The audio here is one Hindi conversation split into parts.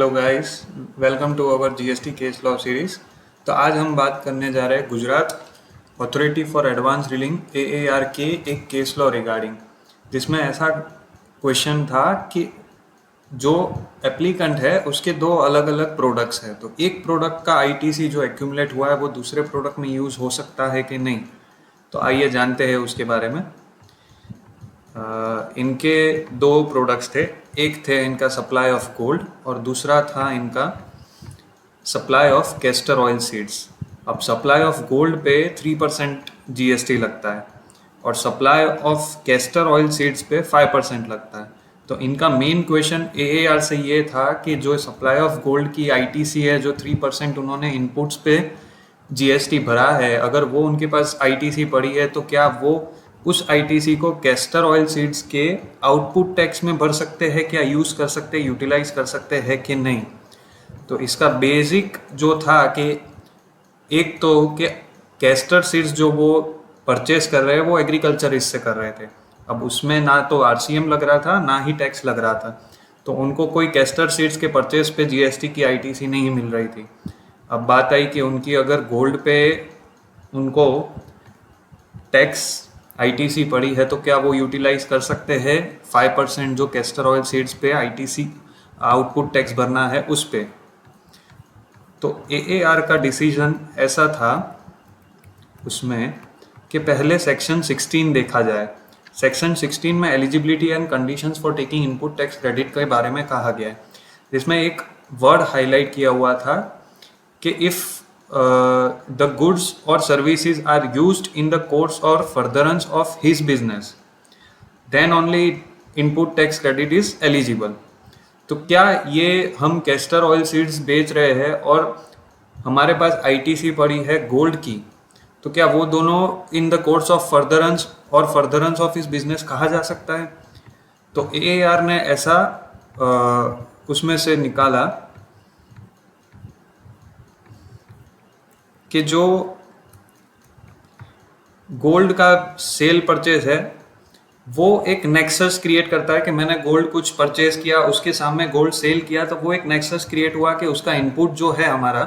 Hello guys, welcome to our GST case law series. तो आज हम बात करने जा रहे हैं Gujarat authority for advance ruling AAR के एक केस लॉ रिगार्डिंग, जिसमें ऐसा क्वेश्चन था कि जो एप्लीकेंट है उसके दो अलग अलग प्रोडक्ट्स हैं, तो एक प्रोडक्ट का आईटीसी जो एक्यूमुलेट हुआ है वो दूसरे प्रोडक्ट में यूज़ हो सकता है कि नहीं। तो आइए जानते हैं उसके बारे में। इनके दो प्रोडक्ट्स थे, एक थे इनका सप्लाई ऑफ गोल्ड और दूसरा था इनका supply of castor oil seeds. अब सप्लाई ऑफ गोल्ड पे 3% जीएसटी लगता है और supply of castor oil seeds पे 5% लगता है। तो इनका मेन क्वेश्चन एएआर से ये था कि जो सप्लाई ऑफ गोल्ड की आईटीसी है, जो 3% उन्होंने इनपुट्स पे जीएसटी भरा है, अगर वो उनके पास आईटीसी पड़ी है तो क्या वो उस आईटीसी को कैस्टर ऑयल सीड्स के आउटपुट टैक्स में भर सकते हैं, क्या यूज़ कर सकते, यूटिलाइज कर सकते हैं कि नहीं। तो इसका बेसिक जो था कि एक तो कि कैस्टर सीड्स जो वो परचेस कर रहे हैं वो एग्रीकल्चरिस्ट से कर रहे थे। अब उसमें ना तो आरसीएम लग रहा था ना ही टैक्स लग रहा था, तो उनको कोई कैस्टर सीड्स के परचेस पे जीएसटी की आईटीसी नहीं मिल रही थी। अब बात आई कि उनकी अगर गोल्ड पे उनको टैक्स आईटीसी पड़ी है तो क्या वो यूटिलाइज कर सकते हैं 5% जो कैस्टर ऑयल सीड्स पे आईटीसी आउटपुट टैक्स भरना है उस पे। तो एएआर का डिसीजन ऐसा था उसमें कि पहले सेक्शन 16 देखा जाए। सेक्शन 16 में eligibility and conditions for taking input tax credit के बारे में कहा गया है, जिसमें एक वर्ड हाईलाइट किया हुआ था कि if the goods or services are used in the course or furtherance of his business, then only input tax credit is eligible। तो क्या ये हम कैस्टर ऑयल सीड्स बेच रहे हैं और हमारे पास आईटीसी पड़ी है गोल्ड की, तो क्या वो दोनों in the course of furtherance और फर्दरेंस ऑफ हिज बिजनेस कहा जा सकता है। तो एआर ने ऐसा उसमें से निकाला कि जो गोल्ड का सेल परचेज है वो एक नेक्सस क्रिएट करता है कि मैंने गोल्ड कुछ परचेज किया, उसके सामने गोल्ड सेल किया, तो वो एक नेक्सस क्रिएट हुआ कि उसका इनपुट जो है हमारा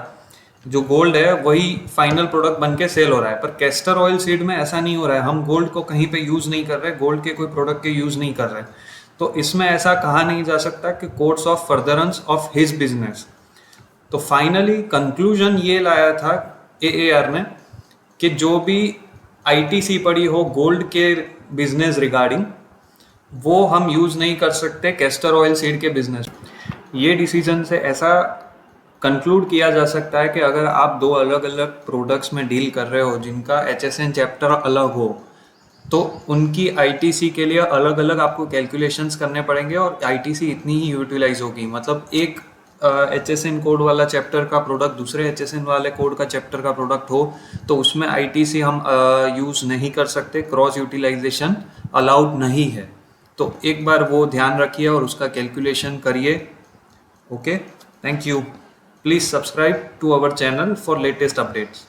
जो गोल्ड है वही फाइनल प्रोडक्ट बन के सेल हो रहा है। पर कैस्टर ऑयल सीड में ऐसा नहीं हो रहा है, हम गोल्ड को कहीं पे यूज़ नहीं कर रहे, गोल्ड के कोई प्रोडक्ट के यूज़ नहीं कर रहे। तो इसमें ऐसा कहा नहीं जा सकता कि course of furtherance of his business. तो फाइनली कंक्लूजन ये लाया था एएआर ने कि जो भी आईटीसी पड़ी हो गोल्ड के बिजनेस रिगार्डिंग वो हम यूज़ नहीं कर सकते कैस्टर ऑयल सीड के बिजनेस। ये डिसीजन से ऐसा कंक्लूड किया जा सकता है कि अगर आप दो अलग अलग प्रोडक्ट्स में डील कर रहे हो जिनका एचएसएन चैप्टर अलग हो, तो उनकी आईटीसी के लिए अलग अलग आपको कैलकुलेशंस करने पड़ेंगे और आईटीसी इतनी ही यूटिलाइज होगी। मतलब एक एचएसएन कोड वाला चैप्टर का प्रोडक्ट दूसरे एचएसएन वाले कोड का चैप्टर का प्रोडक्ट हो तो उसमें आईटीसी हम यूज़ नहीं कर सकते, क्रॉस यूटिलाइजेशन अलाउड नहीं है। तो एक बार वो ध्यान रखिए और उसका कैलकुलेशन करिए। Okay, thank you. Please subscribe to our channel for latest updates.